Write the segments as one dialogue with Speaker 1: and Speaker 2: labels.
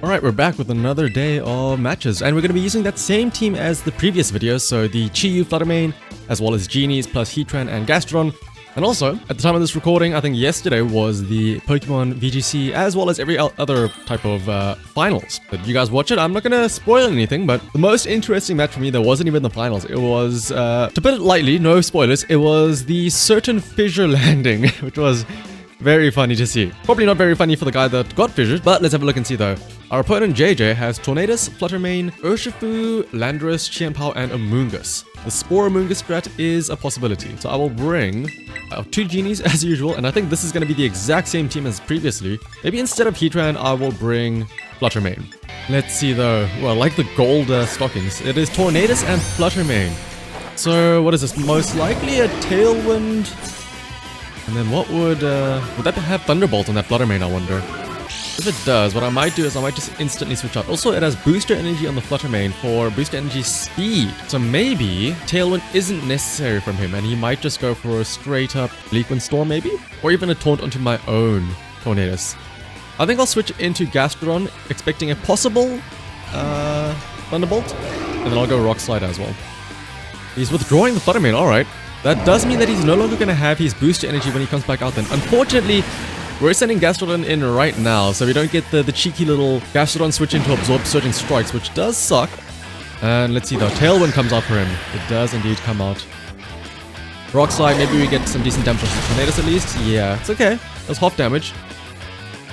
Speaker 1: Alright, we're back with another day of matches, and we're going to be using that same team as the previous video, so the Chi-Yu Flutter Mane, as well as Genies plus Heatran and Gastrodon. And also, at the time of this recording, I think yesterday was the Pokemon VGC, as well as every other type of finals. But you guys watch it, I'm not going to spoil anything, but the most interesting match for me, there wasn't even the finals. It was, to put it lightly, no spoilers, it was the certain fissure landing, which was very funny to see. Probably not very funny for the guy that got fissured, but let's have a look and see though. Our opponent JJ has Tornadus, Flutter Mane, Urshifu, Landorus, Qianpao, and Amoonguss. The Spore Amoonguss strat is a possibility. So I will bring two Genies as usual, and I think this is going to be the exact same team as previously. Maybe instead of Heatran, I will bring Flutter Mane. Let's see though. Well, like the gold stockings, it is Tornadus and Flutter Mane. So what is this? Most likely a Tailwind. And then what would that have Thunderbolt on that Flutter Mane, I wonder? If it does, what I might do is I might just instantly switch out. Also, it has Booster Energy on the Flutter Mane for Booster Energy Speed. So maybe Tailwind isn't necessary from him, and he might just go for a straight up Bleak Wind Storm maybe? Or even a taunt onto my own Tornadus. I think I'll switch into Gastrodon, expecting a possible Thunderbolt, and then I'll go Rock Slide as well. He's withdrawing the Flutter Mane, alright. That does mean that he's no longer going to have his booster energy when he comes back out then. Unfortunately, we're sending Gastrodon in right now, so we don't get the cheeky little Gastrodon switch into absorb Surging Strikes, which does suck. And let's see though, Tailwind comes out for him. It does indeed come out. Rock Slide, maybe we get some decent damage from Tornadus at least. Yeah, it's okay. That's half damage.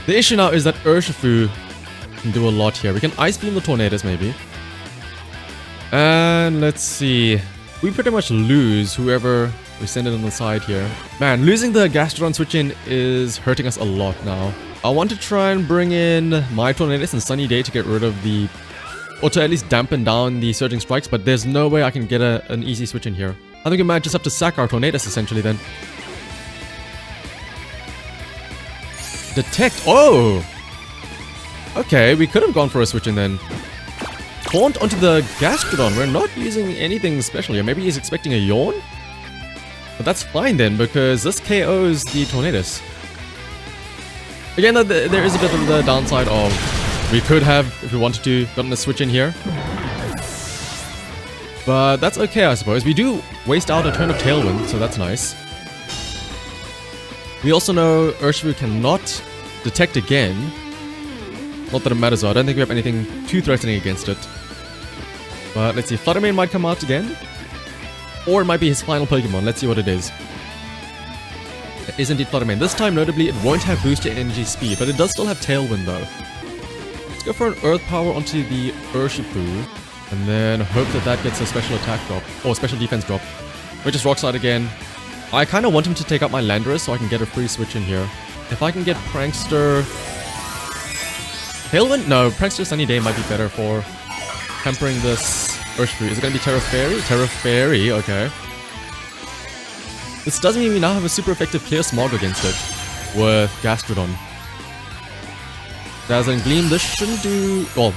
Speaker 1: The issue now is that Urshifu can do a lot here. We can Ice Beam the Tornadus maybe. And let's see. We pretty much lose whoever we send it on the side here. Man, losing the Gastrodon switch in is hurting us a lot now. I want to try and bring in my Tornadus and Sunny Day to get rid of the... or to at least dampen down the Surging Strikes, but there's no way I can get an easy switch in here. I think we might just have to sack our Tornadus essentially then. Detect! Oh! Okay, we could have gone for a switch in then. Taunt onto the Gastrodon. We're not using anything special here. Maybe he's expecting a Yawn? But that's fine then, because this KOs the Tornadus. Again, there is a bit of the downside of we could have, if we wanted to, gotten a switch in here. But that's okay, I suppose. We do waste out a turn of Tailwind, so that's nice. We also know Urshifu cannot detect again. Not that it matters though, I don't think we have anything too threatening against it. But let's see, Flutter Mane might come out again. Or it might be his final Pokemon, let's see what it is. It is indeed Flutter Mane. This time, notably, it won't have Booster Energy Speed, but it does still have Tailwind though. Let's go for an Earth Power onto the Urshifu, and then hope that that gets a special attack drop, or special defense drop. We just Rock Slide again. I kind of want him to take out my Landorus so I can get a free switch in here. If I can get Prankster... Tailwind? No, Prankster Sunny Day might be better for tempering this Urshifu. Is it going to be Terra Fairy? Terra Fairy, okay. This does mean we now have a super effective Clear Smog against it with Gastrodon. Dazzling Gleam, this shouldn't do... well,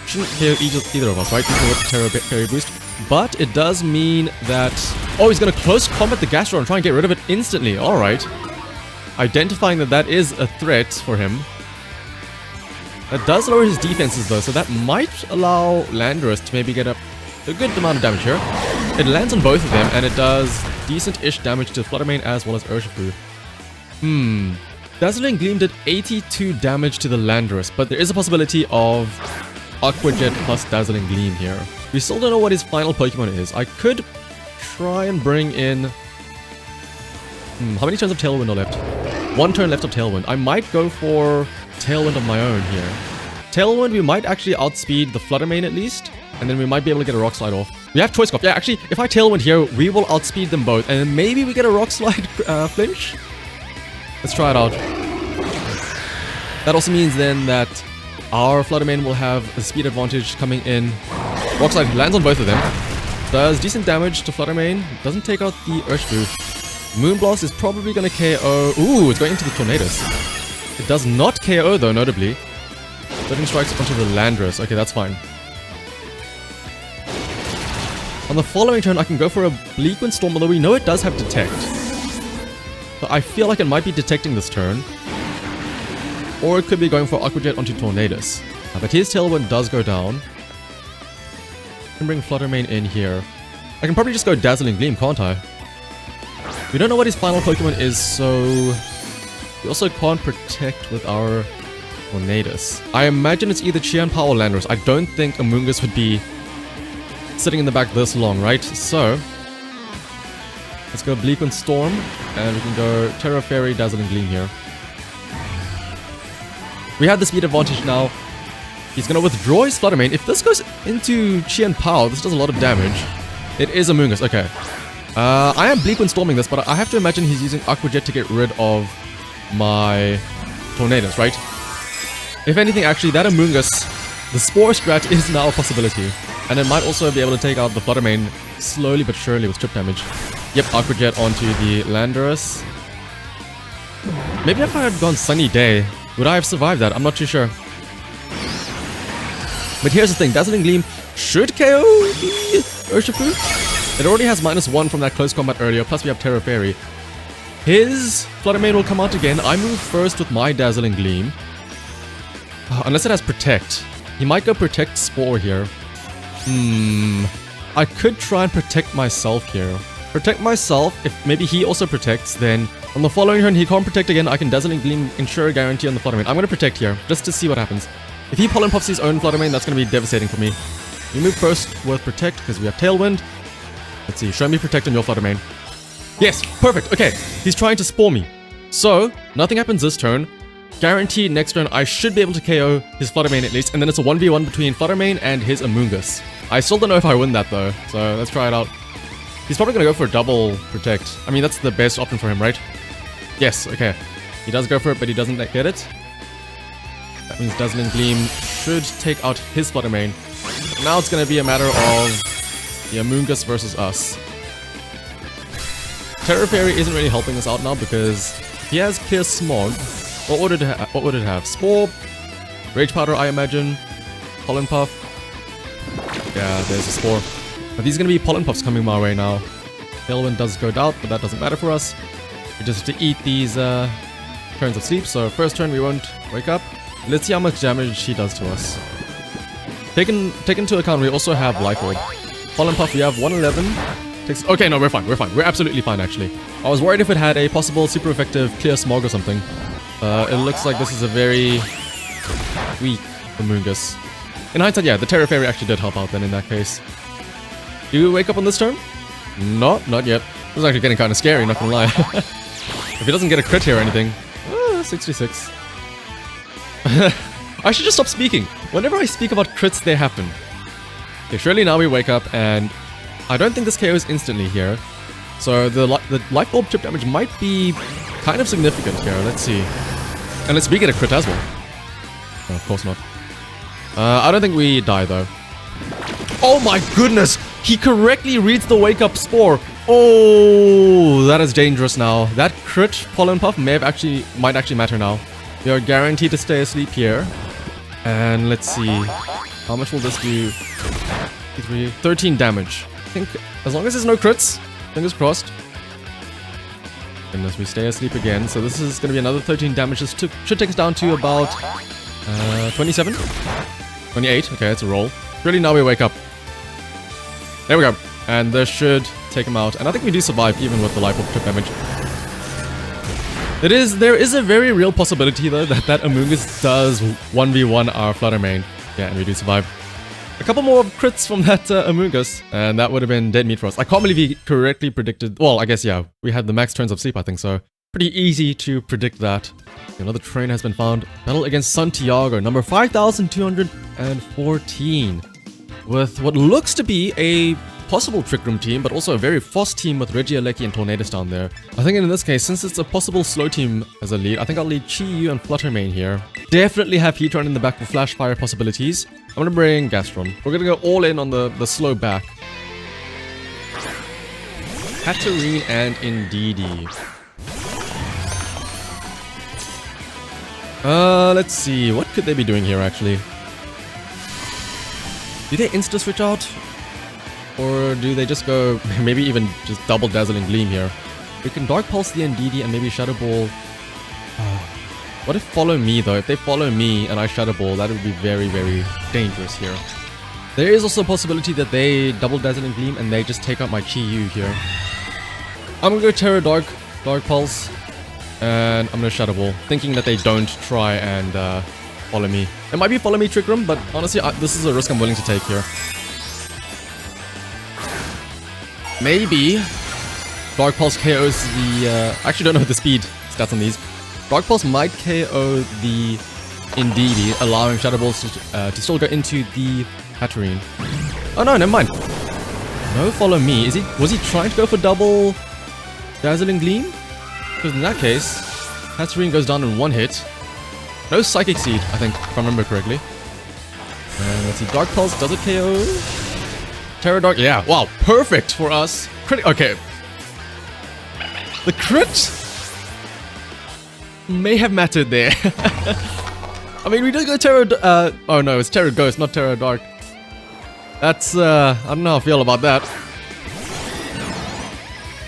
Speaker 1: shouldn't KO either of us, right? Even with Terra Fairy boost. But it does mean that... oh, he's going to close combat the Gastrodon and try and get rid of it instantly. Alright. Identifying that that is a threat for him. That does lower his defenses though, so that might allow Landorus to maybe get a good amount of damage here. It lands on both of them, and it does decent-ish damage to Flutter Mane as well as Urshifu. Dazzling Gleam did 82 damage to the Landorus, but there is a possibility of Aqua Jet plus Dazzling Gleam here. We still don't know what his final Pokemon is. I could try and bring in... how many turns of Tailwind are left? 1 turn left of Tailwind. I might go for Tailwind of my own here. Tailwind, we might actually outspeed the Flutter Mane at least, and then we might be able to get a Rock Slide off. We have Choice Scarf. Yeah, actually, if I Tailwind here, we will outspeed them both, and then maybe we get a Rock Slide flinch? Let's try it out. That also means then that our Flutter Mane will have a speed advantage coming in. Rock Slide lands on both of them. Does decent damage to Flutter Mane. Doesn't take out the Urshifu. Moonblast is probably going to KO... ooh, it's going into the Tornadus. It does not KO though, notably. Surging Strikes onto the Landorus. Okay, that's fine. On the following turn, I can go for a Bleak Wind Storm, although we know it does have Detect. So I feel like it might be detecting this turn. Or it could be going for Aqua Jet onto Tornadus. But his Tailwind does go down. I can bring Flutter Mane in here. I can probably just go Dazzling Gleam, can't I? We don't know what his final Pokemon is, so... we also can't protect with our Tornadus. I imagine it's either Qianpao or Landorus. I don't think Amoonguss would be sitting in the back this long, right? So... let's go Bleak and Storm, and we can go Terra Fairy, Dazzling Gleam here. We have the speed advantage now. He's gonna withdraw his Flutter Mane. If this goes into Qianpao, this does a lot of damage. It is Amoonguss, okay. I am Bleak when storming this, but I have to imagine he's using Aqua Jet to get rid of my Tornadus, right? If anything, actually, that Amoonguss, the Spore Scratch is now a possibility. And it might also be able to take out the Flutter Mane slowly but surely with strip damage. Yep, Aqua Jet onto the Landorus. Maybe if I had gone Sunny Day, would I have survived that? I'm not too sure. But here's the thing, Dazzling Gleam should KO the Urshifu. It already has -1 from that close combat earlier, plus we have Terra Fairy. His Flutter Mane will come out again. I move first with my Dazzling Gleam. Unless it has Protect. He might go Protect Spore here. I could try and protect myself here. Protect myself, if maybe he also protects, then on the following turn he can't protect again, I can Dazzling Gleam ensure a guarantee on the Flutter Mane. I'm going to protect here, just to see what happens. If he Pollen Puffs his own Flutter Mane, that's going to be devastating for me. We move first with Protect, because we have Tailwind. Let's see, show me Protect on your Flutter Mane. Yes, perfect, okay. He's trying to Spore me. So, nothing happens this turn. Guaranteed next turn I should be able to KO his Flutter Mane at least, and then it's a 1v1 between Flutter Mane and his Amoonguss. I still don't know if I win that though, so let's try it out. He's probably going to go for a double Protect. I mean, that's the best option for him, right? Yes, okay. He does go for it, but he doesn't get it. That means Dazzling Gleam should take out his Flutter Mane. Now it's going to be a matter of the Amoonguss versus us. Terra Fairy isn't really helping us out now because he has Clear Smog. What would it have? Spore, Rage Powder, I imagine, Pollen Puff. Yeah, there's a Spore. But these are going to be Pollen Puffs coming my way now. Tailwind does go down, but that doesn't matter for us. We just have to eat these turns of sleep. So first turn we won't wake up. Let's see how much damage he does to us. Take into account we also have Life Orb. Pollen Puff, we have 111. Okay, no, we're fine. We're absolutely fine, actually. I was worried if it had a possible super effective Clear Smog or something. It looks like this is a very weak Amoonguss. In hindsight, yeah, the Terra Fairy actually did help out then in that case. Do you wake up on this turn? No, not yet. This is actually getting kind of scary, not gonna lie. If he doesn't get a crit here or anything. 66. I should just stop speaking. Whenever I speak about crits, they happen. Okay, surely now we wake up and I don't think this KO is instantly here. So the Life Orb chip damage might be kind of significant here. Let's see. Unless we get a crit as well. No, of course not. I don't think we die though. Oh my goodness! He correctly reads the Wake Up Spore. Oh, that is dangerous now. That crit Pollen Puff might actually matter now. We are guaranteed to stay asleep here. And let's see. How much will this do? 13 damage. I think as long as there's no crits, fingers crossed. Goodness, we stay asleep again. So this is going to be another 13 damage. This should take us down to about 27? 28. Okay, it's a roll. Really, now we wake up. There we go. And this should take him out. And I think we do survive even with the Life Orb chip damage. There is a very real possibility though that Amoonguss does 1v1 our Flutter Mane. Yeah, and we do survive. A couple more crits from that Amoonguss, and that would have been dead meat for us. I can't believe he correctly predicted... Well, I guess, yeah, we had the max turns of sleep, I think, so pretty easy to predict that. Another train has been found. Battle against Santiago, number 5,214. With what looks to be a possible Trick Room team, but also a very fast team with Regieleki and Tornadus down there. I think in this case, since it's a possible slow team as a lead, I think I'll lead Chi-Yu and Flutter Mane here. Definitely have Heatran in the back for Flash Fire possibilities. I'm going to bring Gastron. We're going to go all in on the slow back. Katarine and Indeedee. Let's see. What could they be doing here, actually? Do they insta-switch out? Or do they just go, maybe even just double Dazzling Gleam here? We can Dark Pulse the Indeedee and maybe Shadow Ball. What if follow me though? If they follow me and I Shadow Ball, that would be very, very dangerous here. There is also a possibility that they double Dazzling Gleam and they just take out my Chi-Yu here. I'm gonna go Terra Dark Pulse, and I'm gonna Shadow Ball, thinking that they don't try and follow me. It might be follow me Trick Room, but honestly, this is a risk I'm willing to take here. Maybe Dark Pulse KOs the... I actually don't know the speed stats on these. Dark Pulse might KO the Indeedee, allowing Shadow Balls to still go into the Hatterene. Oh no, never mind. No follow me. Was he trying to go for double Dazzling Gleam? Because in that case, Hatterene goes down in one hit. No Psychic Seed, I think, if I remember correctly. And let's see, Dark Pulse, does it KO? Terra Dark, yeah, wow, perfect for us. Okay. The crit may have mattered there. I mean, we did go Terra... oh no, it's Terra Ghost, not Terra Dark. That's, I don't know how I feel about that.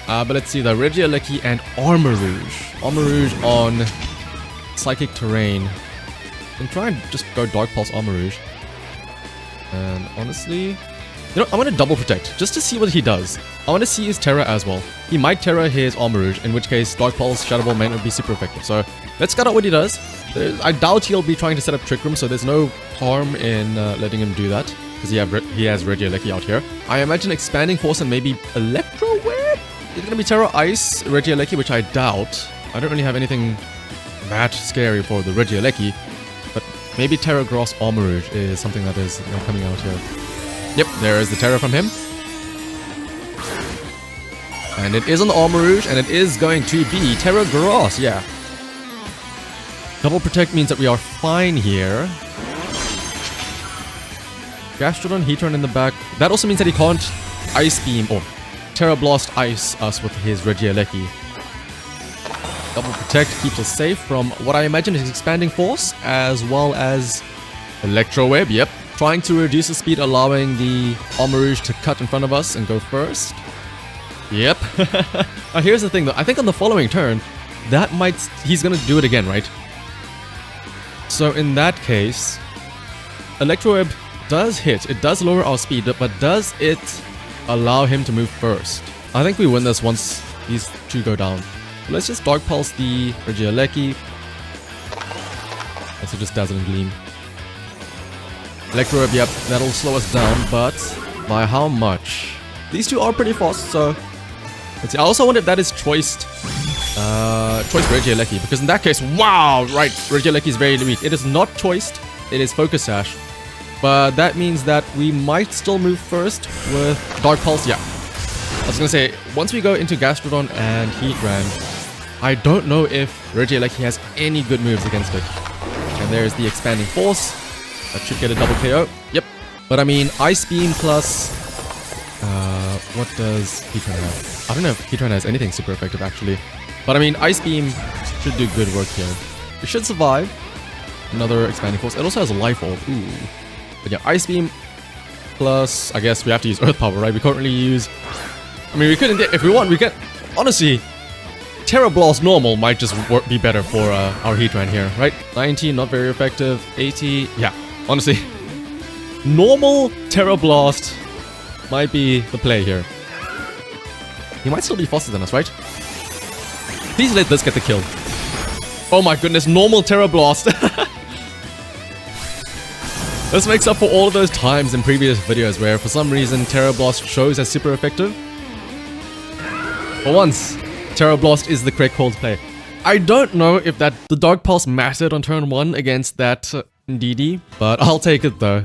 Speaker 1: But let's see, the Regieleki and Armarouge. Armarouge on Psychic Terrain. And try and just go Dark Pulse Armarouge. And honestly... You know, I'm gonna double protect, just to see what he does. I want to see his Terra as well. He might Terra his Armarouge, in which case Dark Pulse, Shadow Ball may not be super effective. So, let's scout out what he does. I doubt he'll be trying to set up Trick Room, so there's no harm in letting him do that. Because he has Regieleki out here. I imagine Expanding Force and maybe Electro Web? It's gonna be Terra Ice, Regieleki, which I doubt. I don't really have anything that scary for the Regieleki. But maybe Terra Gross Armarouge is something that is coming out here. Yep, there is the Terra from him. And it is on the Armarouge, and it is going to be Terra Gross, yeah. Double Protect means that we are fine here. Gastrodon, Heatran in the back. That also means that he can't Ice Beam or Terra Blast Ice us with his Regieleki. Double Protect keeps us safe from what I imagine is Expanding Force, as well as Electro Web, yep. Trying to reduce the speed, allowing the Armarouge to cut in front of us and go first. Yep. Now here's the thing though, I think on the following turn, he's gonna do it again, right? So in that case, Electro Web does hit, it does lower our speed, but does it allow him to move first? I think we win this once these two go down. So let's just Dark Pulse the Regieleki. Also just Dazzling Gleam. Electro Web, yep, that'll slow us down, but by how much? These two are pretty fast, so let's see. I also wonder if that is choiced Regieleki, because in that case, wow, right, Regieleki is very weak. It is not choiced, it is Focus Sash, but that means that we might still move first with Dark Pulse, yeah. I was gonna say, once we go into Gastrodon and Heatran, I don't know if Regieleki has any good moves against it. And there's the Expanding Force. That should get a double KO. Yep. But I mean, Ice Beam plus... what does Heatran have? I don't know if Heatran has anything super effective, actually. But I mean, Ice Beam should do good work here. It should survive. Another Expanding Force. It also has a Life Orb. Ooh. But yeah, Ice Beam plus... I guess we have to use Earth Power, right? We can't really use... I mean, we couldn't... If we want, we can... Honestly... Terra Blast normal might just be better for our Heatran here, right? 90, not very effective. 80, yeah. Honestly, normal Terra Blast might be the play here. He might still be faster than us, right? Please let this get the kill. Oh my goodness, normal Terra Blast. This makes up for all of those times in previous videos where for some reason Terra Blast shows as super effective. For once, Terra Blast is the correct call to play. I don't know if the Dark Pulse mattered on turn 1 against that Indeedee, but I'll take it though.